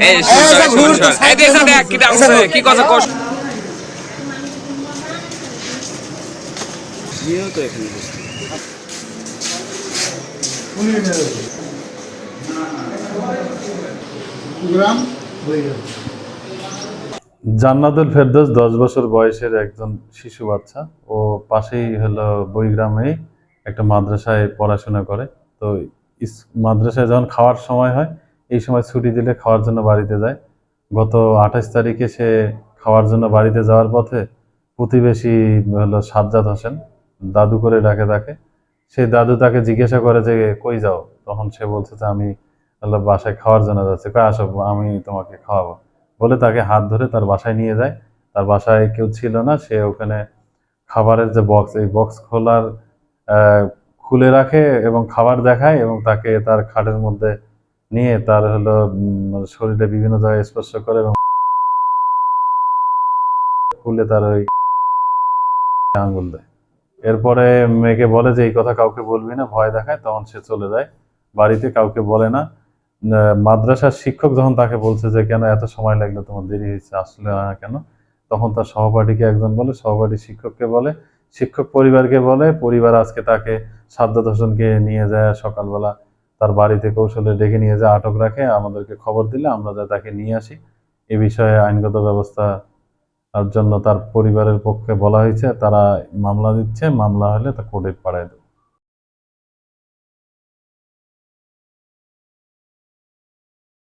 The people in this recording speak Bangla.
এই এই দেখছ দেখ কি দাম কি কথা কষ্ট নিয়েও তো এখানে জান্নাতুল ফেরদৌস 10 বছর বয়সের একজন শিশু বাচ্চা। ও পাশেই হলো বইগ্রামেই একটা মাদ্রাসায় পড়াশোনা করে। তো মাদ্রাসায় যখন খাওয়ার সময় হয়, এই সময় ছুটি দিলে খাওয়ার জন্য বাড়িতে যায়। গত 28 তারিখে সে খাওয়ার জন্য বাড়িতে যাওয়ার পথে প্রতিবেশী হলো সাজ্জাদ হোসেন, দাদু করে ডাকে তাকে। সেই দাদু তাকে জিজ্ঞাসা করে যে কই যাও? তখন সে বলছে যে আমি হলো বাসায় খাওয়ার জন্য যাচ্ছি। কয় আসো, আমি তোমাকে খাওয়াবো বলে তাকে হাত ধরে তার বাসায় নিয়ে যায়। তার বাসায় কেউ ছিল না, সে ওখানে খাবারের যে বক্স, এই বক্স খুলে রাখে এবং খাবার দেখায় এবং তাকে তার খাটের মধ্যে নিয়ে তার হলো শরীরে বিভিন্ন জায়গায় স্পর্শ করে এবং খুলে তার ওই আঙ্গুল দেয়। এরপরে মেয়েকে বলে যে এই কথা কাউকে বলবি না, ভয় দেখায়। তখন সে চলে যায় বাড়িতে, কাউকে বলে না। মাদ্রাসার শিক্ষক যখন তাকে বলছে যে কেন এত সময় লাগলো, তোমার দেরি হয়েছে, আসলে না কেন, তখন তার সহপাঠীকে একজন বলে, সহপাঠী শিক্ষককে বলে, শিক্ষক পরিবারকে বলে। পরিবার আজকে তাকে সাজ্জাদ হোসেনকে নিয়ে যায় সকালবেলা তার বাড়িতে কৌশলে ডেকে নিয়ে যায়, আটক রাখে। আমাদেরকে খবর দিলে আমরা যা তাকে নিয়ে আসি। এ বিষয়ে আইনগত ব্যবস্থা তার জন্য তার পরিবারের পক্ষে বলা হয়েছে, তারা মামলা দিচ্ছে, মামলা হলে তা কোর্টে পাঠায় দেবে।